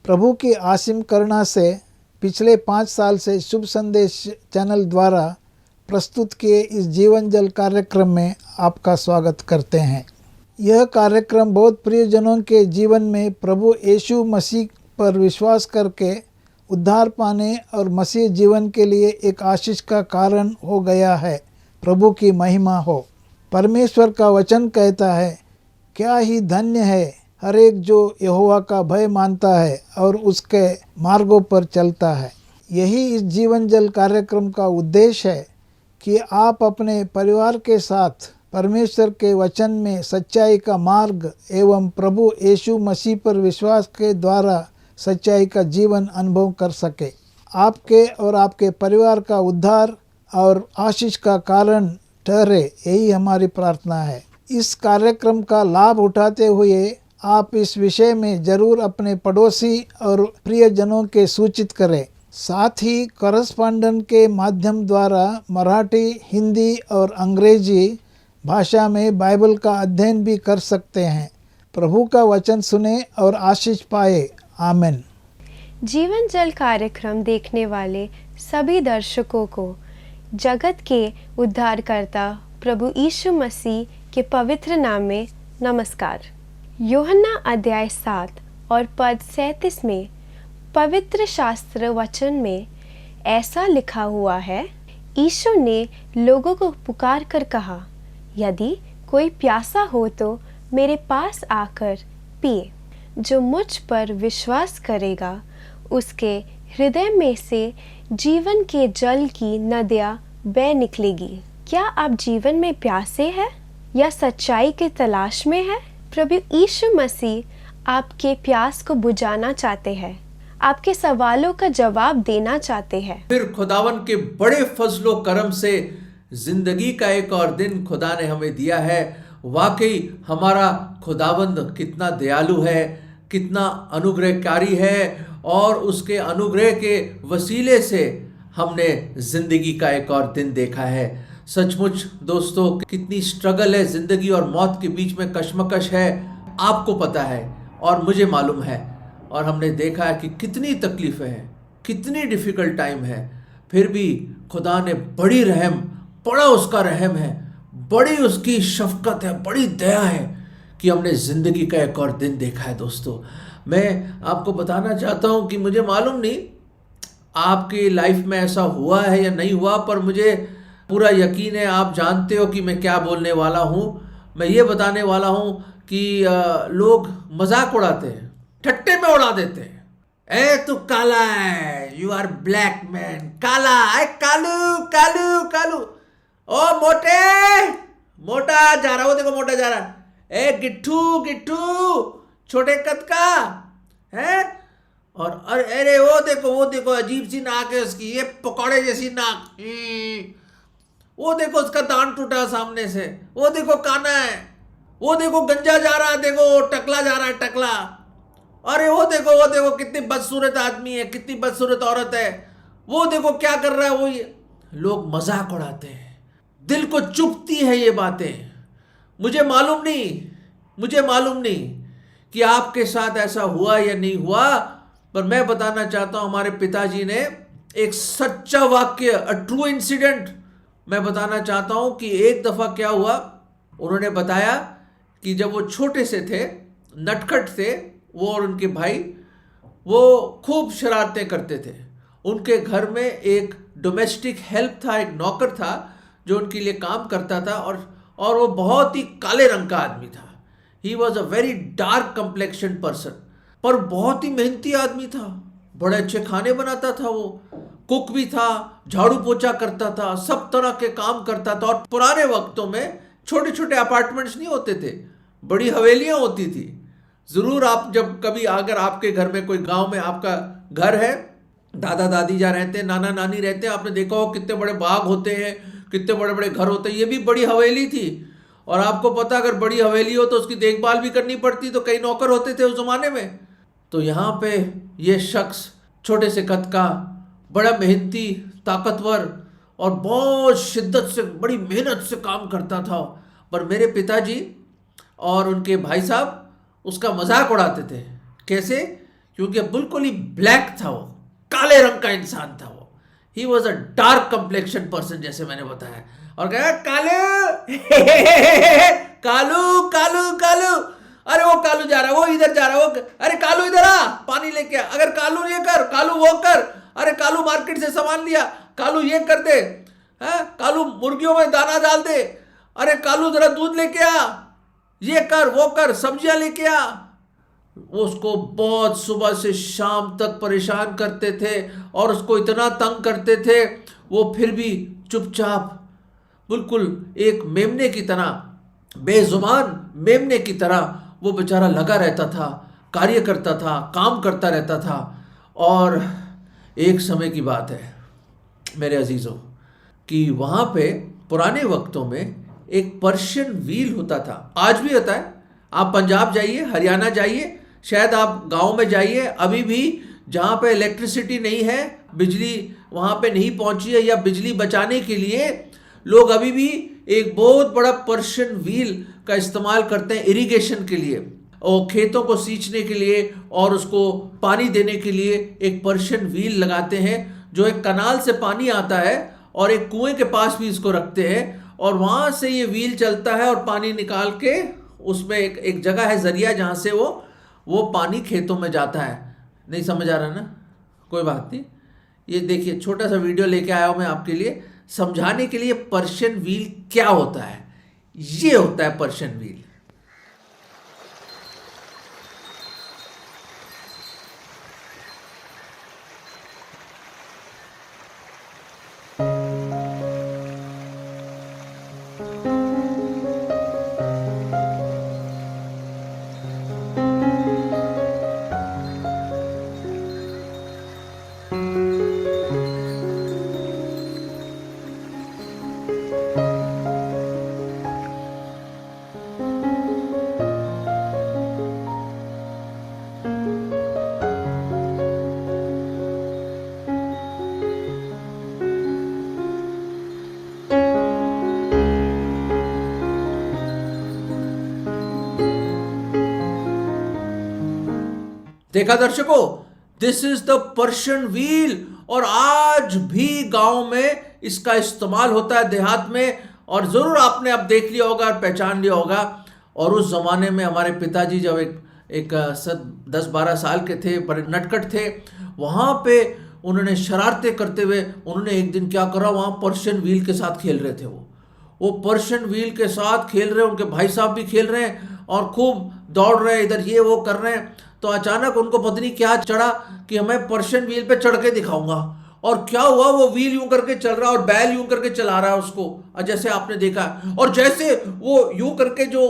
प्रभु की असीम करुणा से पिछले 5 साल से शुभ संदेश चैनल द्वारा प्रस्तुत किए इस जीवन जल कार्यक्रम में आपका स्वागत करते हैं। यह कार्यक्रम बहुत प्रियजनों के जीवन में प्रभु यीशु मसीह पर विश्वास करके उद्धार पाने और मसीह जीवन के लिए एक आशीष का कारण हो गया है। प्रभु की महिमा हो। परमेश्वर का वचन कहता है, क्या ही धन्य है हर एक जो यहोवा का भय मानता है और उसके मार्गों पर चलता है। यही इस जीवन जल कार्यक्रम का उद्देश्य है कि आप अपने परिवार के साथ परमेश्वर के वचन में सच्चाई का मार्ग एवं प्रभु यीशु मसीह पर विश्वास के द्वारा सच्चाई का जीवन अनुभव कर सके। आपके और आपके परिवार का उद्धार और आशीष का कारण ठहरे, यही हमारी प्रार्थना है। इस कार्यक्रम का लाभ उठाते हुए आप इस विषय में जरूर अपने पड़ोसी और प्रियजनों के सूचित करें। साथ ही करस्पॉन्डेंट के माध्यम द्वारा मराठी, हिंदी और अंग्रेजी भाषा में बाइबल का अध्ययन भी कर सकते हैं। प्रभु का वचन सुने और आशीष पाए। आमीन। जीवन जल कार्यक्रम देखने वाले सभी दर्शकों को जगत के उद्धारकर्ता प्रभु यीशु मसीह के पवित्र नाम में नमस्कार। यूहन्ना अध्याय 7 और पद 37 में पवित्र शास्त्र वचन में ऐसा लिखा हुआ है, यीशु ने लोगों को पुकार कर कहा, यदि कोई प्यासा हो तो मेरे पास आकर पिए। जो मुझ पर विश्वास करेगा उसके हृदय में से जीवन के जल की नदियाँ बह निकलेगी। क्या आप जीवन में प्यासे हैं या सच्चाई की तलाश में हैं? प्रभु यीशु मसीह आपके प्यास को बुझाना चाहते हैं, आपके सवालों का जवाब देना चाहते हैं। फिर खुदावन के बड़े फजलो करम से जिंदगी का एक और दिन खुदा ने हमें दिया है। वाकई हमारा खुदावंद कितना दयालु है, कितना अनुग्रहकारी है, और उसके अनुग्रह के वसीले से हमने जिंदगी का एक और दिन देखा है। सचमुच दोस्तों, कितनी स्ट्रगल है, जिंदगी और मौत के बीच में कश्मकश है, आपको पता है और मुझे मालूम है। और हमने देखा है कि कितनी तकलीफें हैं, कितनी डिफिकल्ट टाइम है, फिर भी खुदा ने बड़ी रहम, बड़ा उसका रहम है, बड़ी उसकी शफकत है, बड़ी दया है कि हमने ज़िंदगी का एक और दिन देखा है। दोस्तों, मैं आपको बताना चाहता हूँ कि मुझे मालूम नहीं आपकी लाइफ में ऐसा हुआ है या नहीं हुआ, पर मुझे पूरा यकीन है आप जानते हो कि मैं क्या बोलने वाला हूँ। मैं ये बताने वाला हूँ कि लोग मजाक उड़ाते हैं, ठट्टे में उड़ा देते हैं। ए तू काला है, यू आर ब्लैक मैन, काला है, कालू कालू कालू। ओ मोटे, मोटा जा रहा, वो देखो मोटा जा रहा। ए गिट्ठू गिट्ठू, छोटे कद का है। और अरे वो देखो अजीब सी नाक है उसकी, ये पकौड़े जैसी नाक। वो देखो उसका दांत टूटा सामने से, वो देखो काना है, वो देखो गंजा जा रहा है, देखो टकला जा रहा है, टकला। अरे वो देखो कितनी बदसूरत आदमी है, कितनी बदसूरत औरत है, वो देखो क्या कर रहा है वो। ये लोग मजाक उड़ाते हैं, दिल को चुभती है ये बातें। मुझे मालूम नहीं कि आपके साथ ऐसा हुआ या नहीं हुआ, पर मैं बताना चाहता हूं हमारे पिताजी ने एक सच्चा वाक्य, अ ट्रू इंसिडेंट मैं बताना चाहता हूं कि एक दफा क्या हुआ। उन्होंने बताया कि जब वो छोटे से थे, नटखट थे, वो और उनके भाई, वो खूब शरारतें करते थे। उनके घर में एक डोमेस्टिक हेल्प था, एक नौकर था जो उनके लिए काम करता था, और वो बहुत ही काले रंग का आदमी था। He was a very dark complexion person, पर बहुत ही मेहनती आदमी था, बड़े अच्छे खाने बनाता था, वो कुक भी था, झाड़ू पोछा करता था, सब तरह के काम करता था। और पुराने वक्तों में छोटे छोटे अपार्टमेंट्स नहीं होते थे, बड़ी हवेलियां होती थी। ज़रूर आप जब कभी अगर आपके घर में कोई गांव में आपका घर है, दादा दादी जहाँ रहते हैं, नाना नानी रहते हैं, आपने देखा हो कितने बड़े बाग होते हैं, कितने बड़े बड़े घर होते हैं। ये भी बड़ी हवेली थी। और आपको पता, अगर बड़ी हवेली हो तो उसकी देखभाल भी करनी पड़ती, तो कई नौकर होते थे उस ज़माने में। तो यहाँ पे ये शख्स छोटे से कद का, बड़ा मेहनती, ताकतवर और बहुत शिद्दत से, बड़ी मेहनत से काम करता था। पर मेरे पिताजी और उनके भाई साहब उसका मजाक उड़ाते थे। कैसे? क्योंकि बिल्कुल ही ब्लैक था, वो काले रंग का इंसान था वो। He was a dark complexion person, जैसे मैंने बताया। और कहा कालू कालू कालू कालू, अरे वो कालू जा रहा है, वो इधर जा रहा है, वो अरे कालू इधर आ, पानी लेके आ, अगर कालू ये कर, कालू वो कर, अरे कालू मार्केट से सामान लिया, कालू ये कर दे, है कालू मुर्गियों में दाना डाल दे, अरे कालू जरा दूध लेके आ, ये कर वो कर, सब्जियां लेके आ। वो उसको बहुत सुबह से शाम तक परेशान करते थे और उसको इतना तंग करते थे, वो फिर भी चुपचाप बिल्कुल एक मेमने की तरह, बेजुबान मेमने की तरह वो बेचारा लगा रहता था, कार्य करता था, काम करता रहता था। और एक समय की बात है मेरे अजीजों कि वहाँ पे पुराने वक्तों में एक पर्शियन व्हील होता था, आज भी होता है। आप पंजाब जाइए, हरियाणा जाइए, शायद आप गांव में जाइए, अभी भी जहाँ पे इलेक्ट्रिसिटी नहीं है, बिजली वहाँ पे नहीं पहुँची है, या बिजली बचाने के लिए लोग अभी भी एक बहुत बड़ा पर्शियन व्हील का इस्तेमाल करते हैं इरिगेशन के लिए, और खेतों को सींचने के लिए और उसको पानी देने के लिए एक पर्शियन व्हील लगाते हैं, जो एक कनाल से पानी आता है और एक कुएं के पास भी इसको रखते हैं, और वहाँ से ये व्हील चलता है और पानी निकाल के उसमें एक जगह है जरिया, जहाँ से वो पानी खेतों में जाता है। नहीं समझ आ रहा ना? कोई बात नहीं, ये देखिए छोटा सा वीडियो लेके आया हूँ मैं आपके लिए समझाने के लिए पर्शियन व्हील क्या होता है। ये होता है पर्शियन व्हील। देखा दर्शकों, this is the Persian wheel, और आज भी गांव में इसका इस्तेमाल होता है, देहात में। और जरूर आपने अब देख लिया होगा और पहचान लिया होगा। और उस जमाने में हमारे पिताजी जब एक 10-12 साल के थे, बड़े नटखट थे, वहां पे उन्होंने शरारतें करते हुए उन्होंने एक दिन क्या करा, वहां पर्शियन व्हील के साथ खेल रहे थे। वो पर्शियन व्हील के साथ खेल रहे, उनके भाई साहब भी खेल रहे हैं और खूब दौड़ रहे हैं, इधर ये वो कर रहे हैं। तो अचानक उनको पता नहीं क्या चढ़ा कि हमें पर्शियन व्हील पे चढ़ के दिखाऊंगा। और क्या हुआ, वो व्हील यूं करके चल रहा है और बैल यूं करके चला रहा है उसको, जैसे आपने देखा। और जैसे वो यूं करके जो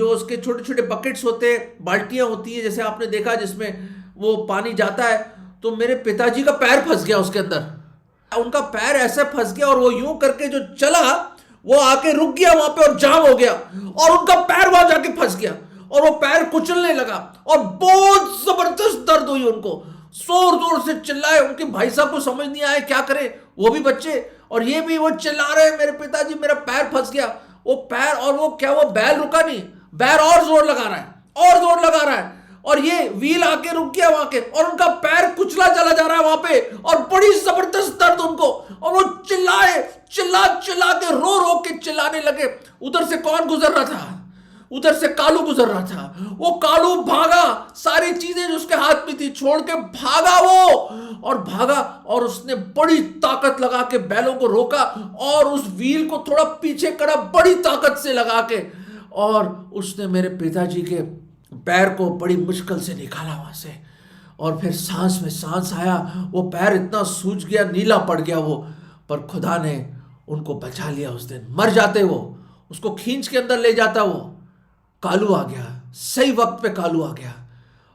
उसके छोटे छोटे बकेट्स होते हैं, बाल्टियां होती है, जैसे आपने देखा जिसमें वो पानी जाता है, तो मेरे पिताजी का पैर फंस गया उसके अंदर। उनका पैर ऐसे फंस गया और वो यूं करके जो चला, वो आके रुक गया वहां पे और जाम हो गया, और उनका पैर वहां जाके फंस गया और वो पैर कुचलने लगा और बहुत जबरदस्त दर्द हुई उनको। जोर जोर से चिल्लाए, उनके भाई साहब को समझ नहीं आया क्या करे, वो भी बच्चे और ये भी, वो चिल्ला रहे हैं मेरे पिताजी मेरा पैर फंस गया। वो पैर, और वो क्या, वो बैल रुका नहीं, बैल और जोर लगा रहा है और जोर लगा रहा है, और ये व्हील आके रुक गया वहां के, और उनका पैर कुचला चला जा रहा है वहां पे, और बड़ी जबरदस्त दर्द उनको। और वो चिल्ला के रो के चिल्लाने लगे। उधर से कौन गुजर रहा था? उधर से कालू गुजर रहा था। वो कालू भागा, सारी चीजें जो उसके हाथ में थी छोड़ के भागा वो, और भागा, और उसने बड़ी ताकत लगा के बैलों को रोका और उस व्हील को थोड़ा पीछे करा बड़ी ताकत से लगा के, और उसने मेरे पिताजी के पैर को बड़ी मुश्किल से निकाला वहां से। और फिर सांस में सांस आया, वो पैर इतना सूज गया, नीला पड़ गया वो, पर खुदा ने उनको बचा लिया। उस दिन मर जाते वो, उसको खींच के अंदर ले जाता वो, कालू आ गया, सही वक्त पे कालू आ गया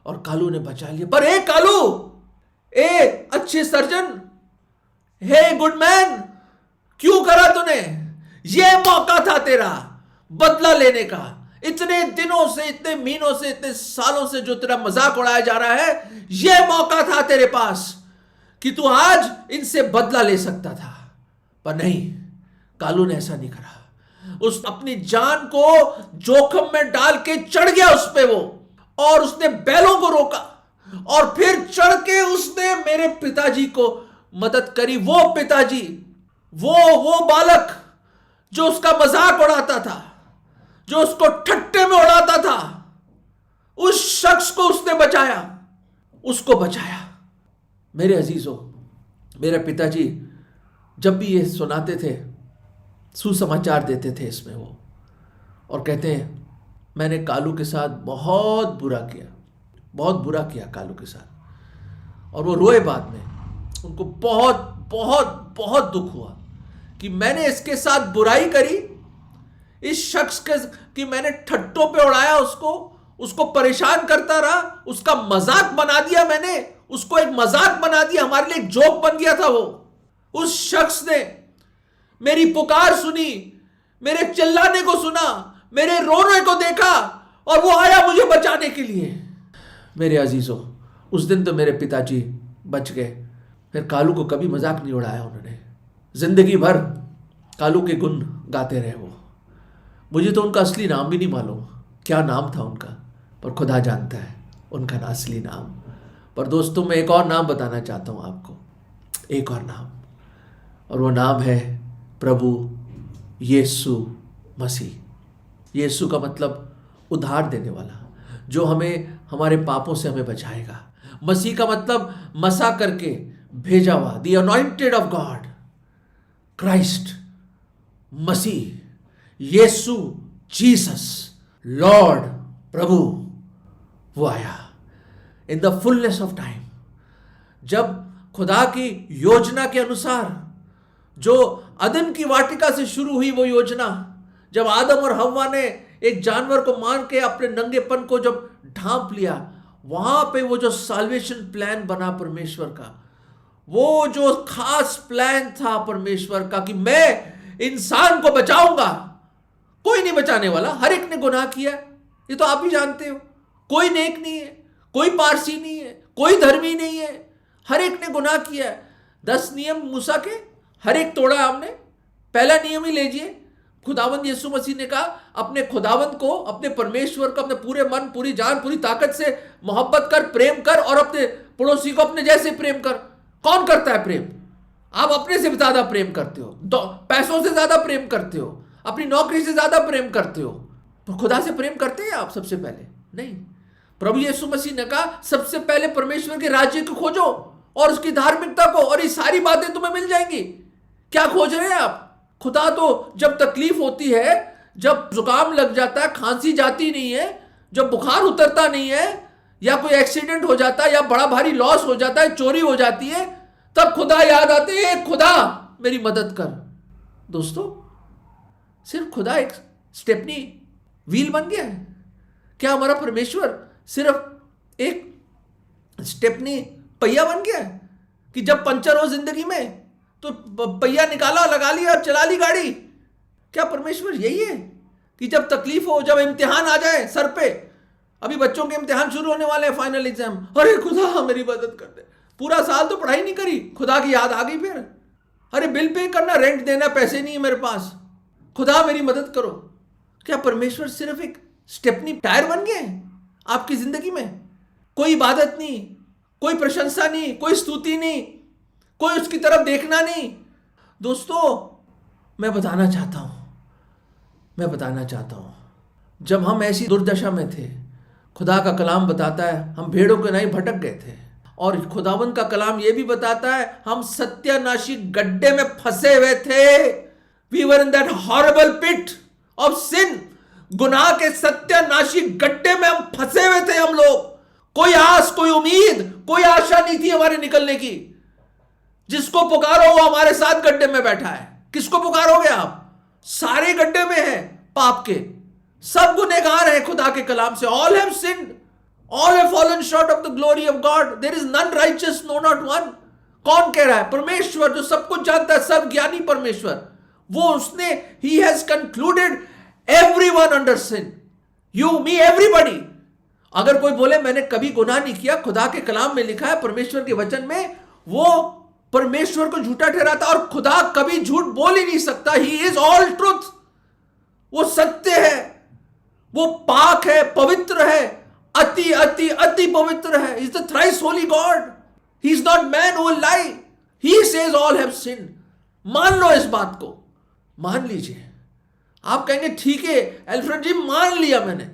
और कालू ने बचा लिया। पर ए कालू, ए अच्छे सर्जन, हे गुड मैन, क्यों करा तूने? ये मौका था तेरा बदला लेने का। इतने दिनों से, इतने महीनों से, इतने सालों से जो तेरा मजाक उड़ाया जा रहा है, ये मौका था तेरे पास कि तू आज इनसे बदला ले सकता था। पर नहीं, कालू ने ऐसा नहीं करा। उस अपनी जान को जोखिम में डाल के चढ़ गया उस पे वो, और उसने बैलों को रोका, और फिर चढ़ के उसने मेरे पिताजी को मदद करी। वो पिताजी, वो बालक जो उसका मजाक उड़ाता था, जो उसको ठट्टे में उड़ाता था, उस शख्स को उसने बचाया, उसको बचाया। मेरे अजीजों, मेरे पिताजी जब भी ये सुनाते थे, सुसमाचार देते थे इसमें वो, और कहते हैं मैंने कालू के साथ बहुत बुरा किया, बहुत बुरा किया कालू के साथ। और वो रोए बाद में, उनको बहुत बहुत बहुत दुख हुआ कि मैंने इसके साथ बुराई करी, इस शख्स के कि मैंने ठट्टों पे उड़ाया, उसको परेशान करता रहा, उसका मजाक बना दिया, मैंने उसको एक मजाक बना दिया, हमारे लिए एक जोक बन गया था वो। उस शख्स ने मेरी पुकार सुनी, मेरे चिल्लाने को सुना, मेरे रोने को देखा, और वो आया मुझे बचाने के लिए। मेरे अजीजों, उस दिन तो मेरे पिताजी बच गए। फिर कालू को कभी मजाक नहीं उड़ाया उन्होंने, जिंदगी भर कालू के गुण गाते रहे वो। मुझे तो उनका असली नाम भी नहीं मालूम, क्या नाम था उनका, पर खुदा जानता है उनका असली नाम। पर दोस्तों, मैं एक और नाम बताना चाहता हूँ आपको, एक और नाम, और वो नाम है प्रभु यीशु मसीह। यीशु का मतलब उद्धार देने वाला, जो हमें हमारे पापों से हमें बचाएगा। मसीह का मतलब मसा करके भेजा हुआ, the anointed of God, Christ, मसीह, यीशु, जीसस, लॉर्ड, प्रभु, वो आया in the fullness of time. जब खुदा की योजना के अनुसार, जो अदन की वाटिका से शुरू हुई वो योजना, जब आदम और हव्वा ने एक जानवर को मान के अपने नंगेपन को जब ढांप लिया, वहां पे वो जो साल्वेशन प्लान बना परमेश्वर का, वो जो खास प्लान था परमेश्वर का कि मैं इंसान को बचाऊंगा। कोई नहीं बचाने वाला, हर एक ने गुनाह किया, ये तो आप ही जानते हो। कोई नेक नहीं है, कोई पारसी नहीं है, कोई धर्मी नहीं है, हर एक ने गुनाह किया है। 10 नियम मूसा के हर एक तोड़ा हमने। पहला नियम ही लीजिए, खुदावंद यीशु मसीह ने कहा अपने खुदावंद को, अपने परमेश्वर को अपने पूरे मन, पूरी जान, पूरी ताकत से मोहब्बत कर, प्रेम कर, और अपने पड़ोसी को अपने जैसे प्रेम कर। कौन करता है प्रेम? आप अपने से ज्यादा प्रेम करते हो, पैसों से ज्यादा प्रेम करते हो, अपनी नौकरी से ज्यादा प्रेम करते हो। तो खुदा से प्रेम करते हैं आप सबसे पहले? नहीं। प्रभु यीशु मसीह ने कहा सबसे पहले परमेश्वर के राज्य को खोजो और उसकी धार्मिकता को, और ये सारी बातें तुम्हें मिल जाएंगी। क्या खोज रहे हैं आप? खुदा तो जब तकलीफ होती है, जब जुकाम लग जाता है, खांसी जाती नहीं है, जब बुखार उतरता नहीं है, या कोई एक्सीडेंट हो जाता है, या बड़ा भारी लॉस हो जाता है, चोरी हो जाती है, तब खुदा याद आते हैं, खुदा मेरी मदद कर। दोस्तों, सिर्फ खुदा एक स्टेपनी व्हील बन गया है क्या? हमारा परमेश्वर सिर्फ एक स्टेपनी पहिया बन गया है कि जब पंचर हो जिंदगी में तो पहिया निकाला, लगा लिया और चला ली गाड़ी? क्या परमेश्वर यही है कि जब तकलीफ हो, जब इम्तिहान आ जाए सर पे, अभी बच्चों के इम्तिहान शुरू होने वाले हैं, फाइनल एग्जाम, अरे खुदा मेरी मदद कर दे, पूरा साल तो पढ़ाई नहीं करी, खुदा की याद आ गई फिर, अरे बिल पे करना, रेंट देना, पैसे नहीं है मेरे पास, खुदा मेरी मदद करो। क्या परमेश्वर सिर्फ एक स्टेपनी टायर बन गए आपकी जिंदगी में? कोई इबादत नहीं, कोई प्रशंसा नहीं, कोई स्तुति नहीं, कोई उसकी तरफ देखना नहीं। दोस्तों, मैं बताना चाहता हूं, जब हम ऐसी दुर्दशा में थे, खुदा का कलाम बताता है हम भेड़ों के नहीं भटक गए थे, और खुदावंद का कलाम यह भी बताता है हम सत्यानाशी गड्ढे में फंसे हुए थे। We were in that horrible pit of sin. गुनाह के सत्यानाशी गड्ढे में हम फंसे हुए थे हम लोग। कोई आस, कोई उम्मीद, कोई आशा नहीं थी हमारे निकलने की। जिसको पुकारो वो हमारे साथ गड्ढे में बैठा है। किसको पुकारोगे आप? सारे गड्ढे में हैं पाप के, सब गुनहगार हैं खुदा के कलाम से। All have sinned, all have fallen short of the glory of God, there is none righteous, no not one. कौन कह रहा है? परमेश्वर, जो सब कुछ जानता है, सब ज्ञानी परमेश्वर। वो उसने, he has concluded everyone under sin, you, me, everybody. अगर कोई बोले मैंने कभी गुनाह नहीं किया, खुदा के कलाम में लिखा है, परमेश्वर के वचन में, वो परमेश्वर को झूठा ठहराता, और खुदा कभी झूठ बोल ही नहीं सकता। ही इज ऑल ट्रुथ, वो सत्य है, वो पाक है, पवित्र है, अति अति अति पवित्र है। Is the thrice holy God, he is not man who will lie, he says all have sinned. मान लो इस बात को, मान लीजिए। आप कहेंगे ठीक है एल्फ्रेड जी, मान लिया मैंने।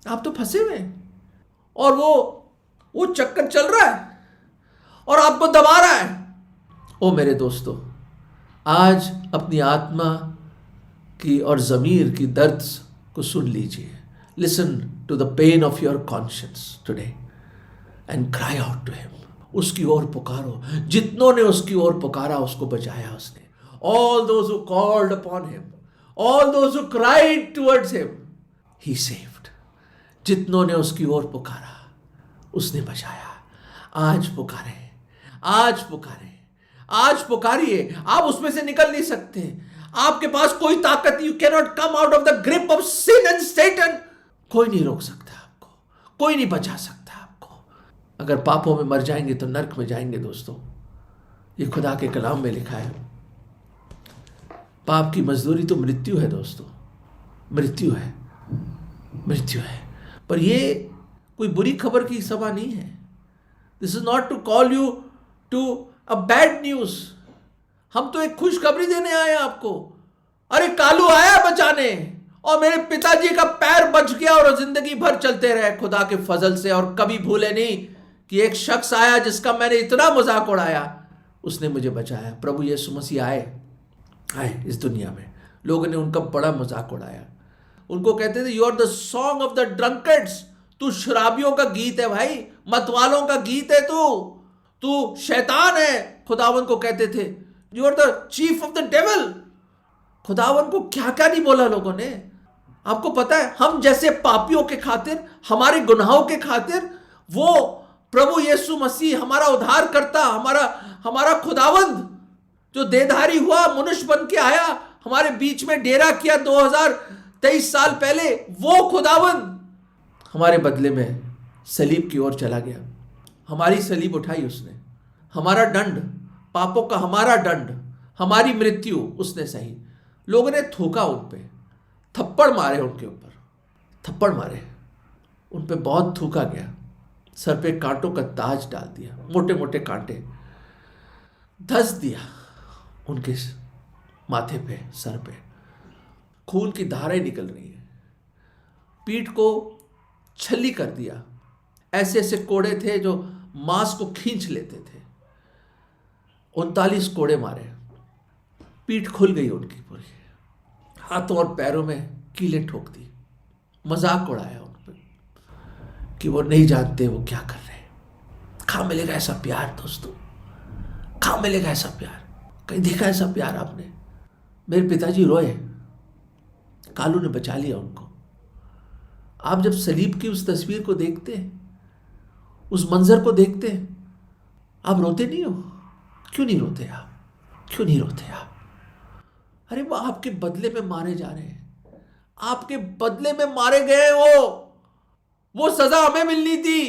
आप तो फंसे हुए हैं और वो चक्कर चल रहा है और आपको दबा रहा है। ओ मेरे दोस्तों, आज अपनी आत्मा की और ज़मीर की दर्द को सुन लीजिए। Listen to the pain of your conscience today and cry out to him. उसकी ओर पुकारो। जितनों ने उसकी ओर पुकारा उसको बचाया उसने। All those who called upon him, all those who cried towards him, he saved. जितनों ने उसकी ओर पुकारा उसने बचाया। आज पुकारे, आज पुकारे, आज पुकारिए। आप उसमें से निकल नहीं सकते। आपके पास कोई ताकत, you can not come out of the grip of sin and Satan. कोई नहीं रोक सकता आपको, कोई नहीं बचा सकता आपको। अगर पापों में मर जाएंगे तो नरक में जाएंगे दोस्तों। ये खुदा के कलाम में लिखा है। पाप की मजदूरी तो मृत्यु है दोस्तों, मृत्यु है, मृत्यु है। पर ये कोई बुरी खबर की सभा नहीं है। This is not to call you to a bad news. हम तो एक खुशखबरी देने आए हैं आपको। अरे कालू आया बचाने और मेरे पिताजी का पैर बच गया और जिंदगी भर चलते रहे खुदा के फजल से। और कभी भूले नहीं कि एक शख्स आया जिसका मैंने इतना मजाक उड़ाया, उसने मुझे बचाया। प्रभु यीशु मसीह आए इस दुनिया में। लोगों ने उनका बड़ा मजाक उड़ाया। उनको कहते थे you are the song of the drunkards. तू शराबियों का गीत है भाई, मतवालों का गीत है तू शैतान है। खुदावन को कहते थे you are the chief of the devil. खुदावन को क्या क्या नहीं बोला लोगों ने। आपको पता है, हम जैसे पापियों के खातिर, हमारे गुनाहों के खातिर वो प्रभु यीशु मसीह हमारा उद्धार करता, हमारा खुदावंद जो देहधारी हुआ, मनुष्य बन के आया, हमारे बीच में डेरा किया 2023 साल पहले, वो खुदावंद हमारे बदले में सलीब की ओर चला गया। हमारी सलीब उठाई उसने। हमारा दंड, पापों का हमारा दंड, हमारी मृत्यु उसने सही। लोगों ने थूका उन पे, थप्पड़ मारे उनके ऊपर, थप्पड़ मारे उन पे, बहुत थूका गया। सर पे कांटों का ताज डाल दिया, मोटे मोटे कांटे धस दिया उनके माथे पे, सर पे। खून की धाराएं निकल रही है। पीठ को छली कर दिया। ऐसे ऐसे कोड़े थे जो मांस को खींच लेते थे। 39 कोड़े मारे। पीठ खुल गई उनकी पूरी। हाथों और पैरों में कीलें ठोक दी। मजाक उड़ाया उन पर कि वो नहीं जानते वो क्या कर रहे हैं। कहाँ मिलेगा ऐसा प्यार दोस्तों, कहाँ मिलेगा ऐसा प्यार? कहीं देखा ऐसा प्यार आपने? मेरे पिताजी रोए, कालू ने बचा लिया उनको। आप जब सलीब की उस तस्वीर को देखते हैं, उस मंजर को देखते हैं, आप रोते नहीं हो? क्यों नहीं रोते आप? क्यों नहीं रोते आप? अरे वो आपके बदले में मारे जा रहे हैं, आपके बदले में मारे गए। वो सजा हमें मिलनी थी,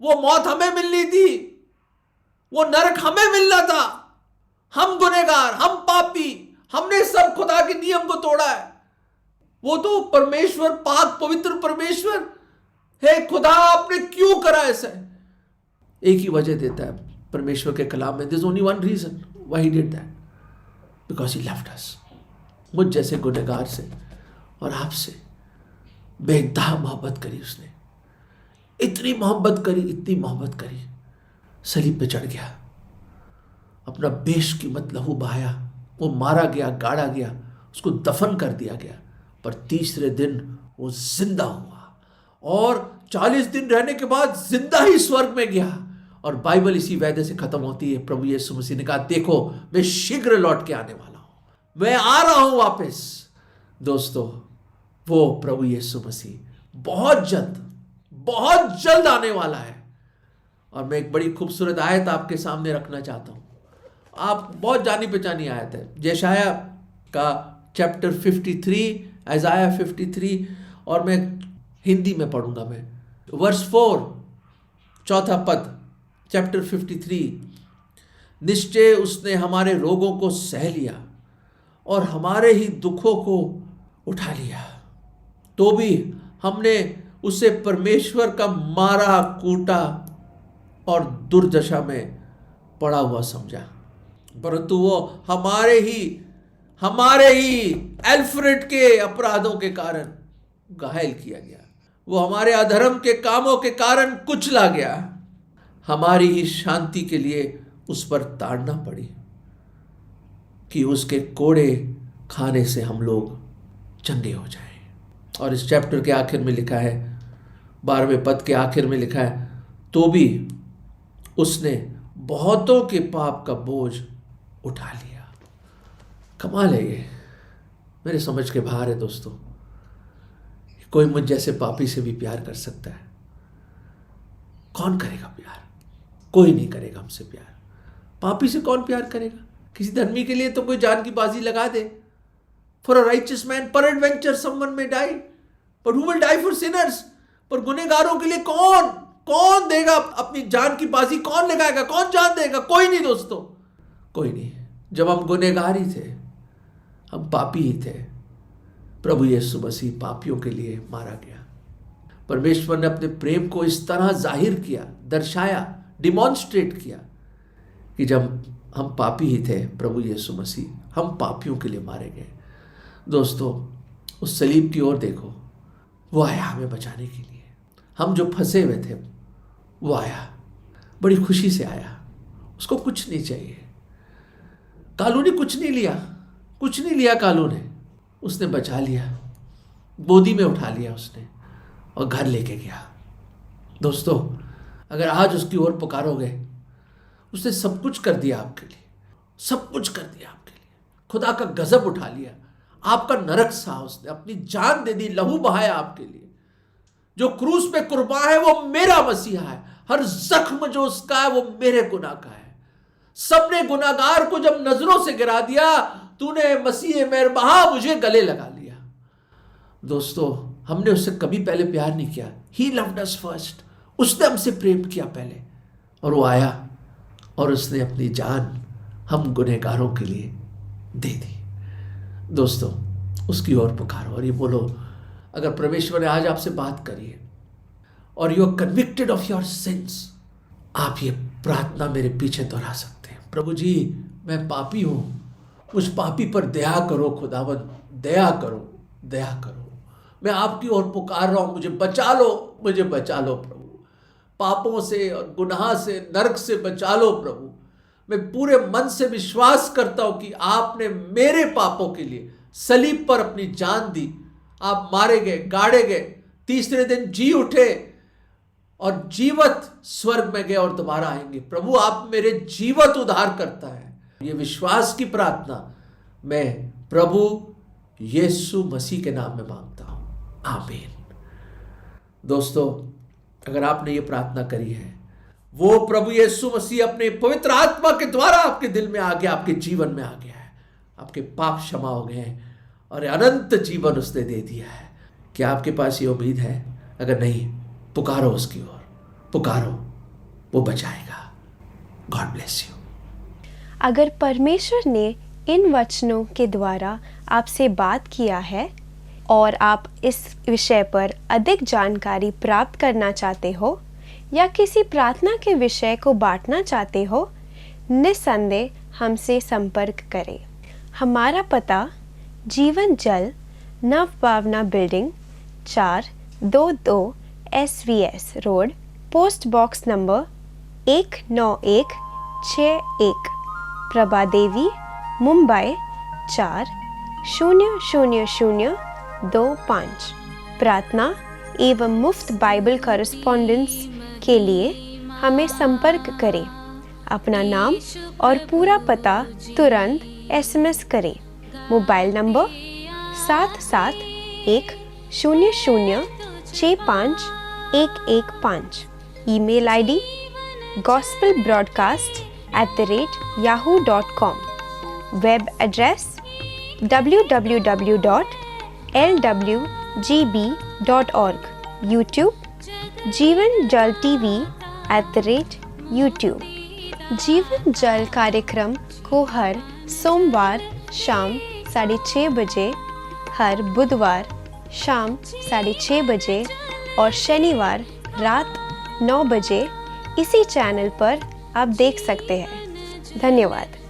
वो मौत हमें मिलनी थी, वो नरक हमें मिलना था। हम गुनहगार, हम पापी, हमने सब खुदा के नियम को तोड़ा है। वो तो परमेश्वर, पाक पवित्र परमेश्वर है। खुदा आपने क्यों करा ऐसा? एक ही वजह देता है परमेश्वर के कलाम में। There's only one reason why he did that, because he loved us। मुझ जैसे गुनहगार से और आपसे बेइंतहा मोहब्बत करी उसने। इतनी मोहब्बत करी, इतनी मोहब्बत करी, सलीब पे चढ़ गया, अपना बेशकीमत लहू बहाया। वो मारा गया, गाड़ा गया, उसको दफन कर दिया गया। पर तीसरे दिन वो जिंदा हुआ और 40 दिन रहने के बाद जिंदा ही स्वर्ग में गया। और बाइबल इसी वायदे से खत्म होती है। प्रभु यीशु मसीह ने कहा, देखो मैं शीघ्र लौट के आने वाला हूं, मैं आ रहा हूं वापस। दोस्तों, वो प्रभु यीशु मसीह बहुत जल्द आने वाला है। और मैं एक बड़ी खूबसूरत आयत आपके सामने रखना चाहता हूं। आप बहुत जानी पहचानी आयत है, यशायाह का चैप्टर 53, इज़ाया 53, और मैं हिंदी में पढ़ूंगा। मैं वर्स 4, चौथा पद, चैप्टर 53। निश्चय उसने हमारे रोगों को सह लिया और हमारे ही दुखों को उठा लिया, तो भी हमने उसे परमेश्वर का मारा कूटा और दुर्दशा में पड़ा हुआ समझा, परंतु वो हमारे ही अल्फ्रेड के अपराधों के कारण घायल किया गया, वो हमारे अधर्म के कामों के कारण कुचला गया, हमारी ही शांति के लिए उस पर ताड़ना पड़ी कि उसके कोड़े खाने से हम लोग चंगे हो जाएं। और इस चैप्टर के आखिर में लिखा है, 12वें पद के आखिर में लिखा है, तो भी उसने बहुतों के पाप का बोझ उठा लिया। कमाल है ये, मेरे समझ के बाहर है दोस्तों। कोई मुझ जैसे पापी से भी प्यार कर सकता है? कौन करेगा प्यार? कोई नहीं करेगा हमसे प्यार। पापी से कौन प्यार करेगा? किसी धर्मी के लिए तो कोई जान की बाजी लगा दे। For a righteous man peradventure someone may die, but who will die for sinners? पर गुनहगारों के लिए कौन देगा अपनी जान की बाजी? कौन लगाएगा? कौन जान देगा? कोई नहीं दोस्तों, कोई नहीं। जब हम गुनहगार ही थे, हम पापी ही थे, प्रभु यीशु मसीह पापियों के लिए मारा गया। परमेश्वर ने अपने प्रेम को इस तरह जाहिर किया, दर्शाया, डिमॉन्स्ट्रेट किया कि जब हम पापी ही थे, प्रभु यीशु मसीह हम पापियों के लिए मारे गए। दोस्तों, उस सलीब की ओर देखो, वो आया हमें बचाने के लिए। हम जो फंसे हुए थे, वो आया, बड़ी खुशी से आया। उसको कुछ नहीं चाहिए, कालू ने कुछ नहीं लिया कालू ने, उसने बचा लिया, गोदी में उठा लिया उसने और घर लेके गया। दोस्तों, अगर आज उसकी ओर पुकारोगे, उसने सब कुछ कर दिया आपके लिए, सब कुछ कर दिया आपके लिए। खुदा का गजब उठा लिया, आपका नरक सहा उसने, अपनी जान दे दी, लहू बहाया आपके लिए। जो क्रूस पे कुर्बान है वो मेरा मसीहा है, हर जख्म जो उसका है वो मेरे गुनाह का है। सबने गुनाहगार को जब नजरों से गिरा दिया, तूने मसीह मेहरबान मुझे गले लगा लिया। दोस्तों, हमने उससे कभी पहले प्यार नहीं किया। ही लव्ड अस फर्स्ट, उसने हमसे प्रेम किया पहले, और वो आया और उसने अपनी जान हम गुनहगारों के लिए दे दी। दोस्तों, उसकी ओर पुकारो और ये बोलो, अगर परमेश्वर ने आज आपसे बात करी है और you are convicted of your sins, आप ये प्रार्थना मेरे पीछे दोहरा सकते हैं। प्रभु जी, मैं पापी हूं, मुझ पापी पर दया करो खुदावंद, दया करो। मैं आपकी ओर पुकार रहा हूं, मुझे बचा लो प्रभु, पापों से और गुनाह से, नरक से बचा लो प्रभु। मैं पूरे मन से विश्वास करता हूं कि आपने मेरे पापों के लिए सलीब पर अपनी जान दी, आप मारे गए, गाड़े गए, तीसरे दिन जी उठे और जीवत स्वर्ग में गए और दोबारा आएंगे। प्रभु, आप मेरे जीवत उद्धार करता है। ये विश्वास की प्रार्थना मैं प्रभु यीशु मसीह के नाम में मांगता हूं, आमीन। दोस्तों, अगर आपने ये प्रार्थना करी है, वो प्रभु यीशु मसीह अपने पवित्र आत्मा के द्वारा आपके दिल में आ गया, आपके जीवन में आ गया है, आपके पाप क्षमा हो गए हैं और अनंत जीवन उसने दे दिया है। क्या आपके पास ये उम्मीद है? अगर नहीं, पुकारो उसकी ओर, पुकारो, वो बचाएगा। God bless you. अगर परमेश्वर ने इन वचनों के द्वारा आपसे बात किया है और आप इस विषय पर अधिक जानकारी प्राप्त करना चाहते हो या किसी प्रार्थना के विषय को बांटना चाहते हो, निस्संदेह हमसे संपर्क करें। हमारा पता Jeevan Jal Nav Bhavna building 422 SVS road, post box number 19161, Prabha Devi, Mumbai 400025। प्रार्थना एवं मुफ्त बाइबल कॉरेस्पॉन्डेंस के लिए हमें संपर्क करें। अपना नाम और पूरा पता तुरंत SMS करें। Mobile number 7710065115। Email ID gospelbroadcast@yahoo.com। Web address www.lwgb.org। YouTube जीवन जल TV @YouTube। जीवन जल कार्यक्रम को हर सोमवार शाम 6:30 बजे, हर बुधवार शाम 6:30 बजे और शनिवार रात 9 बजे इसी चैनल पर आप देख सकते हैं। धन्यवाद।